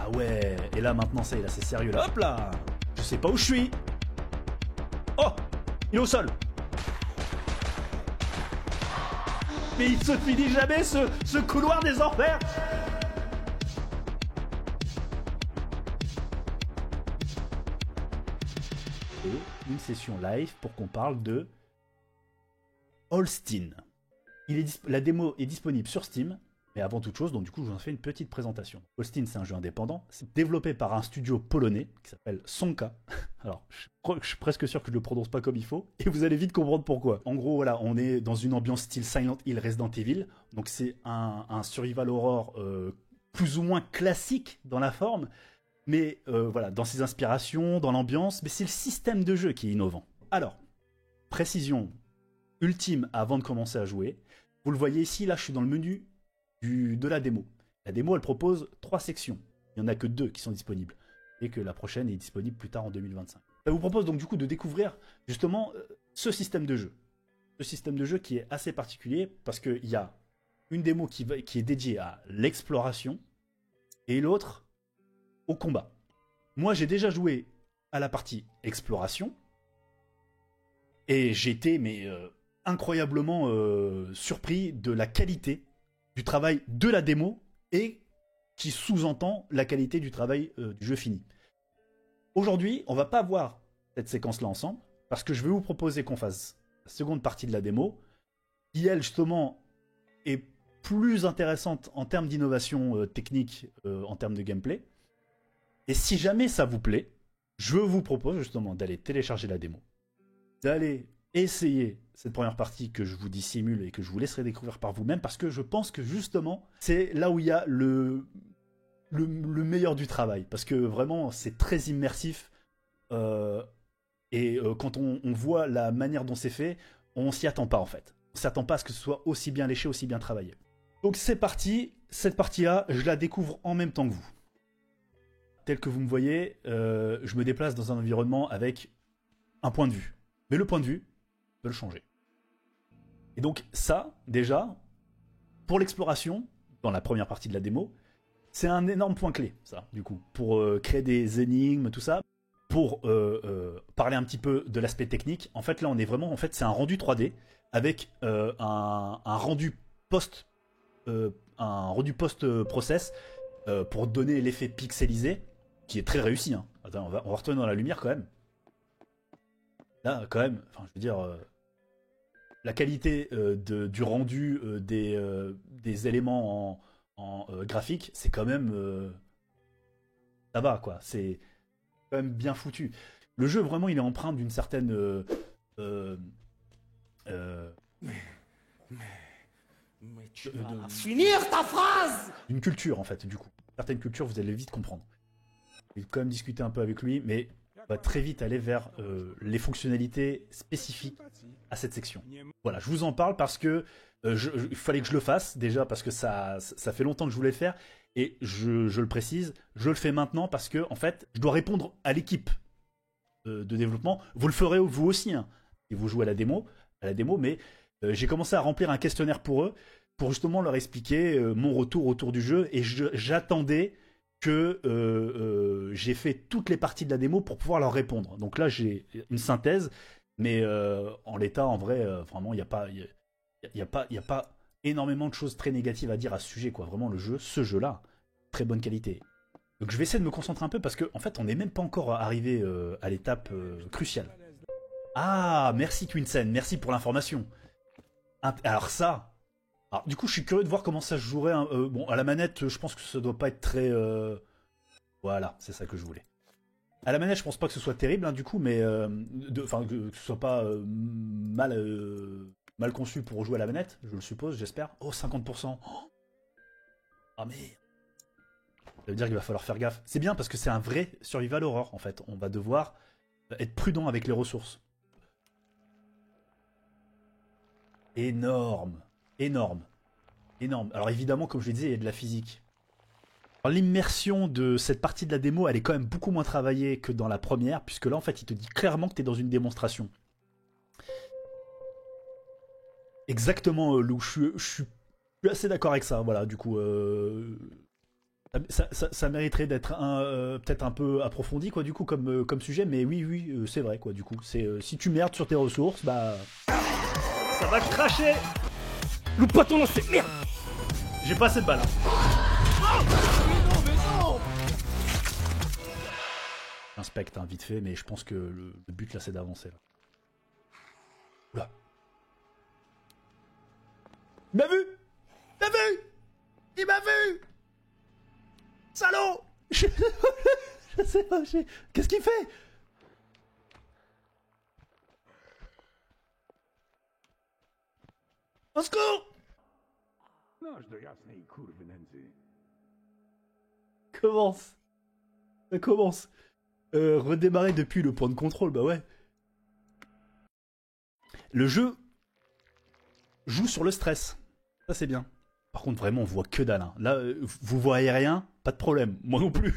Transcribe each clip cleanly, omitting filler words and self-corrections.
Ah ouais, et là maintenant ça y est, là c'est sérieux là. Hop là. Je sais pas où je suis. Oh, il est au sol. Mais il se finit jamais ce couloir des enfers. Et une session live pour qu'on parle de Holstein. La démo est disponible sur Steam, mais avant toute chose, donc du coup je vous en fais une petite présentation. Holstein, c'est un jeu indépendant, c'est développé par un studio polonais qui s'appelle Sonka. Alors, je suis presque sûr que je le prononce pas comme il faut, et vous allez vite comprendre pourquoi. En gros, voilà, on est dans une ambiance style Silent Hill, Resident Evil, donc c'est un survival horror plus ou moins classique dans la forme, mais voilà, dans ses inspirations, dans l'ambiance, mais c'est le système de jeu qui est innovant. Alors, précision ultime avant de commencer à jouer. Vous le voyez ici, là je suis dans le menu de la démo. La démo elle propose 3 sections. Il n'y en a que 2 qui sont disponibles. Et que la prochaine est disponible plus tard en 2025. Ça vous propose donc du coup de découvrir justement ce système de jeu. Ce système de jeu qui est assez particulier parce qu'il y a une démo qui est dédiée à l'exploration et l'autre au combat. Moi j'ai déjà joué à la partie exploration et j'étais incroyablement surpris de la qualité du travail de la démo et qui sous-entend la qualité du travail du jeu fini. Aujourd'hui, on va pas voir cette séquence-là ensemble parce que je vais vous proposer qu'on fasse la seconde partie de la démo qui, elle, justement, est plus intéressante en termes d'innovation technique, en termes de gameplay. Et si jamais ça vous plaît, je vous propose justement d'aller télécharger la démo, d'aller essayer cette première partie que je vous dissimule et que je vous laisserai découvrir par vous-même parce que je pense que justement c'est là où il y a le meilleur du travail parce que vraiment c'est très immersif et quand on voit la manière dont c'est fait, on s'y attend pas en fait. On s'y attend pas à ce que ce soit aussi bien léché, aussi bien travaillé. Donc c'est parti, cette partie-là, je la découvre en même temps que vous. Tel que vous me voyez, je me déplace dans un environnement avec un point de vue. Mais le point de vue, de le changer. Et donc ça, déjà, pour l'exploration, dans la première partie de la démo, c'est un énorme point clé, ça, du coup, pour créer des énigmes, tout ça. Pour parler un petit peu de l'aspect technique, en fait, là, on est vraiment, en fait, c'est un rendu 3D avec un rendu post-process pour donner l'effet pixelisé, qui est très réussi. Hein. Attends, on va retourner dans la lumière quand même. Là, quand même, enfin, je veux dire, la qualité du rendu des éléments en graphique, c'est quand même... ça va, quoi. C'est quand même bien foutu. Le jeu, vraiment, il est empreint d'une certaine... Mais tu vas finir ta phrase! D'une culture, en fait, du coup. Certaines cultures, vous allez vite comprendre. Je vais quand même discuter un peu avec lui, mais... on va très vite aller vers les fonctionnalités spécifiques à cette section. Voilà, je vous en parle parce que il fallait que je le fasse, déjà parce que ça fait longtemps que je voulais le faire, et je le précise, je le fais maintenant parce que, en fait, je dois répondre à l'équipe de développement. Vous le ferez vous aussi, hein, si vous jouez à la démo, mais j'ai commencé à remplir un questionnaire pour eux, pour justement leur expliquer mon retour autour du jeu, et j'attendais que j'ai fait toutes les parties de la démo pour pouvoir leur répondre. Donc là, j'ai une synthèse, mais en l'état, en vrai, vraiment, il n'y a pas énormément de choses très négatives à dire à ce sujet, quoi. Vraiment, ce jeu-là, très bonne qualité. Donc je vais essayer de me concentrer un peu parce qu'en fait, on n'est même pas encore arrivé à l'étape cruciale. Ah, merci Twinsen, merci pour l'information. Alors ça... Alors, du coup, je suis curieux de voir comment ça se jouerait. Bon, à la manette, je pense que ça doit pas être très... Voilà, c'est ça que je voulais. À la manette, je pense pas que ce soit terrible, hein, du coup, mais... Enfin, que ce soit pas mal conçu pour jouer à la manette, je le suppose, j'espère. Oh, 50%. Oh ah, mais... Ça veut dire qu'il va falloir faire gaffe. C'est bien parce que c'est un vrai survival horror, en fait. On va devoir être prudent avec les ressources. Énorme. Énorme. Alors évidemment, comme je le disais, il y a de la physique. L'immersion de cette partie de la démo, elle est quand même beaucoup moins travaillée que dans la première, puisque là, en fait, il te dit clairement que tu es dans une démonstration. Exactement, Lou, je suis assez d'accord avec ça, voilà, du coup. Ça mériterait d'être peut-être un peu approfondi, quoi, du coup, comme sujet, mais oui, c'est vrai, quoi, du coup. Si tu merdes sur tes ressources, bah. Ça va cracher. Loupe pas ton lancer, merde. J'ai pas assez de balles. J'inspecte, vite fait, mais je pense que le but, là, c'est d'avancer, là. Oula. Il m'a vu. Il m'a vu. Salaud. Je sais pas, qu'est-ce qu'il fait? Au secours! Commence. Ça commence. Redémarrer depuis le point de contrôle, bah ouais. Le jeu joue sur le stress. Ça, c'est bien. Par contre, vraiment, on voit que dalle. Hein. Là, vous voyez rien, pas de problème. Moi non plus.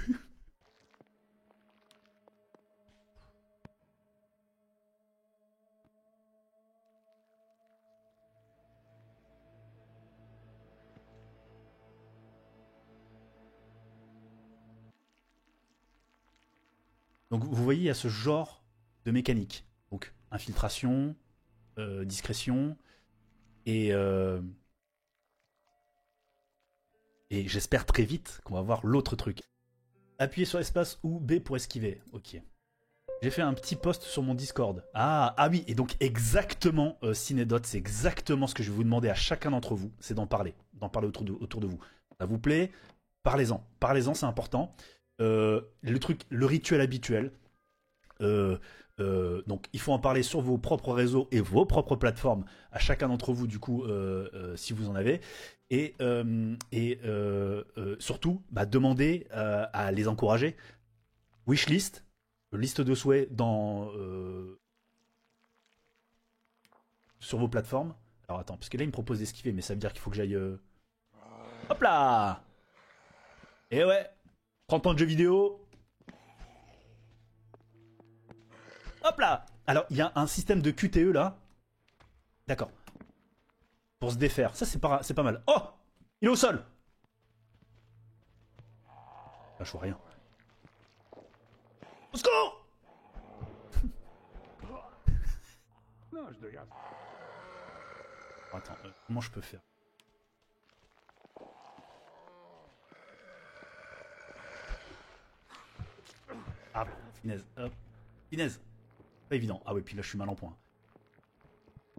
Donc, vous voyez, il y a ce genre de mécanique. Donc, infiltration, discrétion, et j'espère très vite qu'on va voir l'autre truc. Appuyez sur espace ou B pour esquiver. Ok. J'ai fait un petit post sur mon Discord. Ah oui, et donc exactement, Cinédot, c'est exactement ce que je vais vous demander à chacun d'entre vous, c'est d'en parler autour de vous. Ça vous plaît? Parlez-en. Parlez-en, c'est important. Le rituel habituel. Donc il faut en parler sur vos propres réseaux et vos propres plateformes à chacun d'entre vous, du coup, si vous en avez. Et surtout, demandez à les encourager. Wishlist, liste de souhaits sur vos plateformes. Alors attends, parce que là il me propose d'esquiver, mais ça veut dire qu'il faut que j'aille... Hop là! Et ouais, 30 ans de jeux vidéo. Hop là! Alors, il y a un système de QTE là. D'accord. Pour se défaire. Ça, c'est pas mal. Oh! Il est au sol! Là, je vois rien. Au secours! Attends, comment je peux faire? Ah, finesse. Hop. Finesse. Pas évident. Ah oui, puis là, je suis mal en point.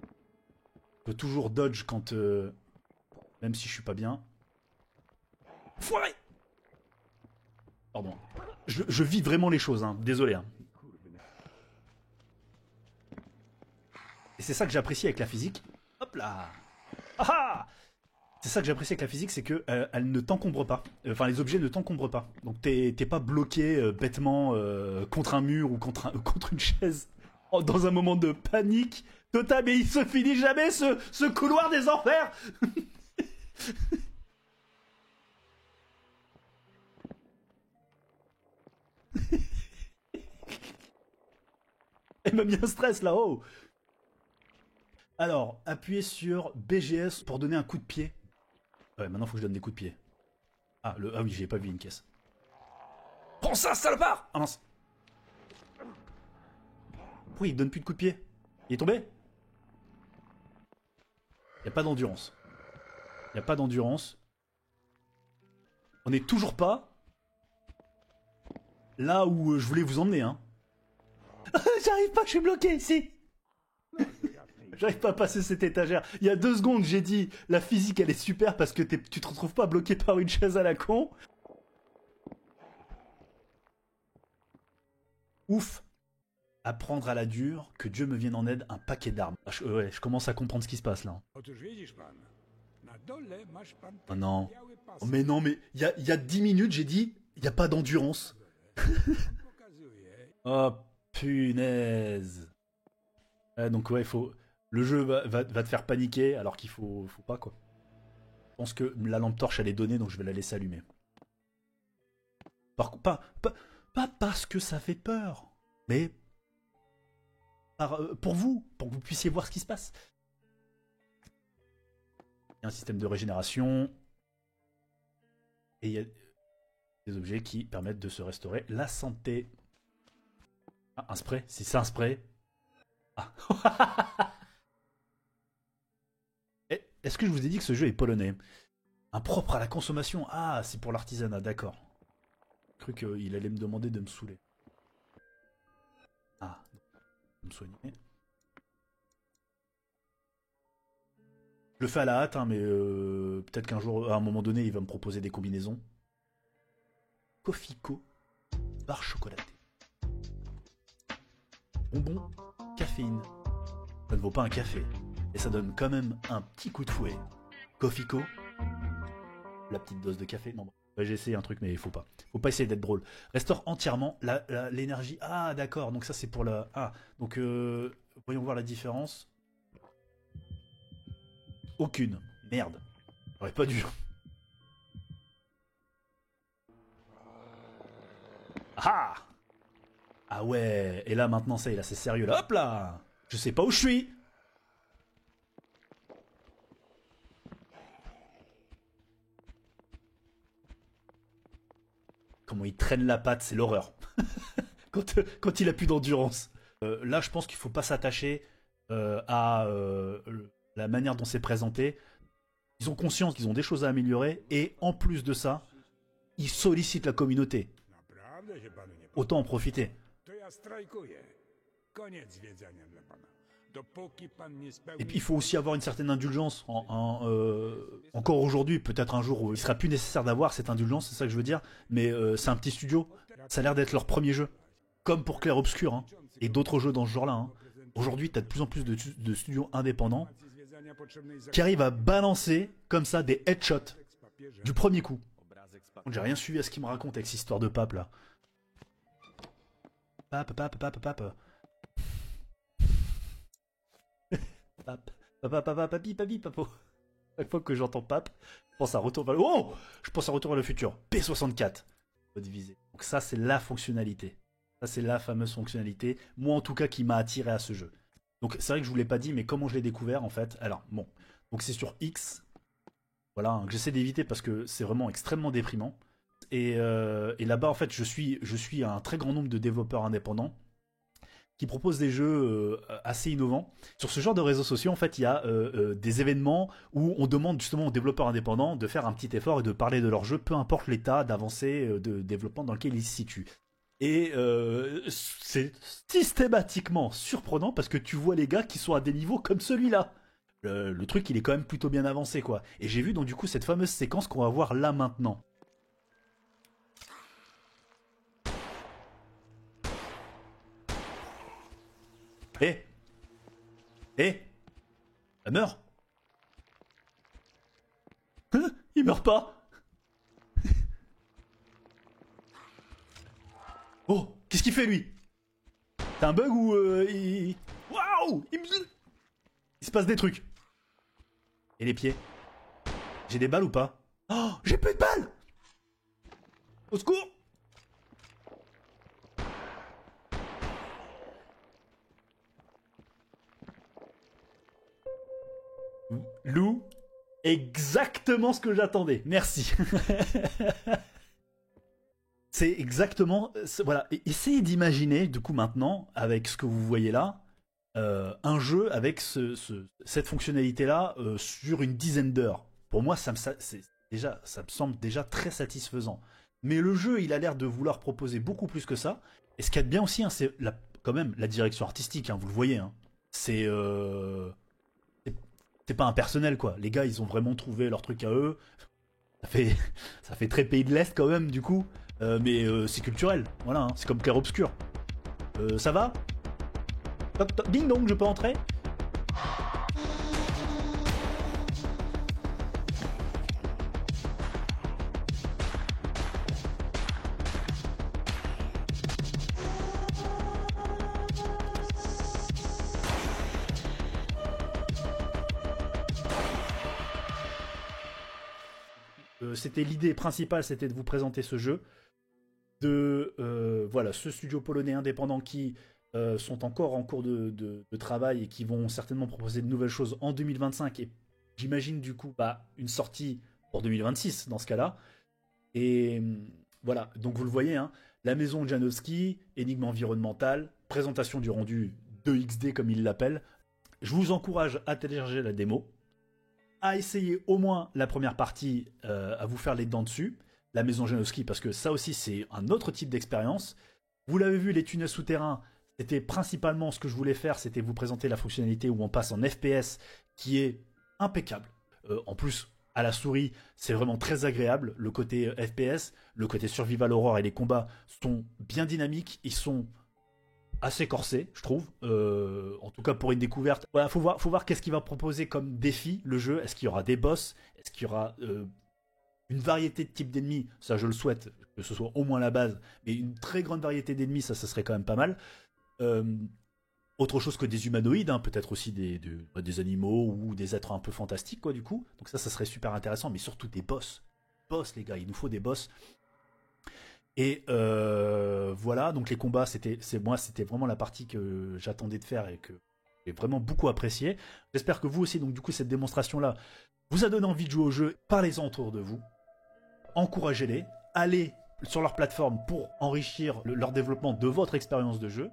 Je peux toujours dodge quand... même si je suis pas bien. Foiré! Pardon. Je vis vraiment les choses, hein. Désolé. Hein. Et c'est ça que j'apprécie avec la physique. Hop là! Ah! C'est ça que j'apprécie avec la physique, c'est que elle ne t'encombre pas. Enfin, les objets ne t'encombrent pas. Donc t'es pas bloqué bêtement contre un mur ou contre une chaise dans un moment de panique totale. Mais il se finit jamais ce couloir des enfers. Elle m'a mis un stress là-haut. Alors, appuyez sur BGS pour donner un coup de pied. Ouais, maintenant faut que je donne des coups de pied. Ah oui, j'ai pas vu une caisse. Prends ça, salopard! Ah mince. Pourquoi il donne plus de coups de pied? Il est tombé? Y a pas d'endurance. Y a pas d'endurance. On est toujours pas là où je voulais vous emmener, hein. J'arrive pas, je suis bloqué ici. J'arrive pas à passer cette étagère. Il y a 2 secondes, j'ai dit la physique elle est super parce que tu te retrouves pas bloqué par une chaise à la con. Ouf. Apprendre à la dure, que Dieu me vienne en aide, un paquet d'armes. Ouais, je commence à comprendre ce qui se passe là. Oh non. Oh, mais non, mais il y a 10 minutes, j'ai dit, il n'y a pas d'endurance. Oh, punaise. Donc ouais, le jeu va te faire paniquer alors qu'il faut pas, quoi. Je pense que la lampe torche elle est donnée, donc je vais la laisser allumer. Par contre, pas parce que ça fait peur, mais pour que vous puissiez voir ce qui se passe. Il y a un système de régénération. Et Des objets qui permettent de se restaurer la santé. Ah, un spray. Si c'est un spray. Ah. Est-ce que je vous ai dit que ce jeu est polonais? Impropre à la consommation. Ah, c'est pour l'artisanat, d'accord. J'ai cru qu'il allait me demander de me saouler. Ah, je vais me soigner. Je le fais à la hâte, hein, mais peut-être qu'un jour, à un moment donné, il va me proposer des combinaisons. Cofico, barre chocolatée. Bonbon, caféine. Ça ne vaut pas un café. Et ça donne quand même un petit coup de fouet. Cofico, la petite dose de café. Non, bon. J'ai essayé un truc, mais il faut pas. Faut pas essayer d'être drôle. Restaure entièrement l'énergie. Ah, d'accord. Donc ça, c'est pour la... Ah, donc voyons voir la différence. Aucune. Merde. J'aurais pas dû. Ah! Ah ouais. Et là, maintenant, ça y est, là, c'est sérieux. Là, hop là! Je sais pas où je suis. Comment il traîne la patte, c'est l'horreur. quand il a plus d'endurance. Là, je pense qu'il faut pas s'attacher à la manière dont c'est présenté. Ils ont conscience qu'ils ont des choses à améliorer. Et en plus de ça, ils sollicitent la communauté. Autant en profiter. Et puis il faut aussi avoir une certaine indulgence. Encore aujourd'hui, peut-être un jour où il sera plus nécessaire d'avoir cette indulgence, c'est ça que je veux dire. Mais c'est un petit studio. Ça a l'air d'être leur premier jeu. Comme pour Clair Obscur, hein, et d'autres jeux dans ce genre-là. Hein. Aujourd'hui, tu as de plus en plus de studios indépendants qui arrivent à balancer comme ça des headshots du premier coup. J'ai rien suivi à ce qu'il me raconte avec cette histoire de pape là. Pape. Papi, papo. Chaque fois que j'entends pape, je pense à Retour vers le... Oh, je pense à Retour vers le futur. P64. Divisé. Donc ça, c'est la fonctionnalité. Ça, c'est la fameuse fonctionnalité. Moi, en tout cas, qui m'a attiré à ce jeu. Donc c'est vrai que je vous l'ai pas dit, mais comment je l'ai découvert en fait. Alors, bon. Donc c'est sur X. Voilà, hein, que j'essaie d'éviter parce que c'est vraiment extrêmement déprimant. Et là-bas, en fait, je suis un très grand nombre de développeurs indépendants qui proposent des jeux assez innovants. Sur ce genre de réseaux sociaux, en fait, il y a des événements où on demande justement aux développeurs indépendants de faire un petit effort et de parler de leur jeu, peu importe l'état d'avancée de développement dans lequel ils se situent. Et c'est systématiquement surprenant parce que tu vois les gars qui sont à des niveaux comme celui-là. Le truc, il est quand même plutôt bien avancé, quoi. Et j'ai vu donc du coup cette fameuse séquence qu'on va voir là maintenant. Elle meurt. Hein? Il meurt pas. Oh, qu'est-ce qu'il fait lui? C'est un bug ou waouh, il se passe des trucs. Et les pieds? J'ai des balles ou pas? Oh, j'ai plus de balles. Au secours. Lou, exactement ce que j'attendais. Merci. C'est exactement... Voilà. Essayez d'imaginer, du coup, maintenant, avec ce que vous voyez là, un jeu avec cette fonctionnalité-là sur une dizaine d'heures. Pour moi, ça me semble déjà très satisfaisant. Mais le jeu, il a l'air de vouloir proposer beaucoup plus que ça. Et ce qu'il y a de bien aussi, hein, c'est quand même la direction artistique, hein, vous le voyez. Hein. C'est pas impersonnel, quoi. Les gars, ils ont vraiment trouvé leur truc à eux. Ça fait très pays de l'Est quand même, du coup. Mais c'est culturel. Voilà, hein. C'est comme Clair Obscur. Ça va? Toc, toc. Ding dong, je peux entrer? C'était l'idée principale, c'était de vous présenter ce jeu. Voilà, ce studio polonais indépendant qui sont encore en cours de travail et qui vont certainement proposer de nouvelles choses en 2025 et j'imagine du coup une sortie pour 2026 dans ce cas-là. Et Voilà, donc vous le voyez, hein, la maison Janowski, énigme environnementale, présentation du rendu de XD comme il l'appelle. Je vous encourage à télécharger la démo, à essayer au moins la première partie, à vous faire les dents dessus, la maison Janowski, parce que ça aussi c'est un autre type d'expérience. Vous l'avez vu, les tunnels souterrains, c'était principalement ce que je voulais faire, c'était vous présenter la fonctionnalité où on passe en FPS qui est impeccable. En plus, à la souris, c'est vraiment très agréable. Le côté FPS, le côté Survival Horror et les combats sont bien dynamiques. Ils sont assez corsés, je trouve. En tout cas, pour une découverte. Voilà, faut voir qu'est-ce qu'il va proposer comme défi, le jeu. Est-ce qu'il y aura des boss? Est-ce qu'il y aura une variété de types d'ennemis? Ça, je le souhaite, que ce soit au moins la base. Mais une très grande variété d'ennemis, ça serait quand même pas mal. Autre chose que des humanoïdes, hein, peut-être aussi des animaux ou des êtres un peu fantastiques, quoi, du coup. Donc ça serait super intéressant, mais surtout des boss. Boss, les gars, il nous faut des boss. Et voilà, donc les combats, c'était vraiment la partie que j'attendais de faire et que j'ai vraiment beaucoup apprécié. J'espère que vous aussi, donc du coup, cette démonstration-là vous a donné envie de jouer au jeu. Parlez-en autour de vous. Encouragez-les. Allez sur leur plateforme pour enrichir leur développement de votre expérience de jeu.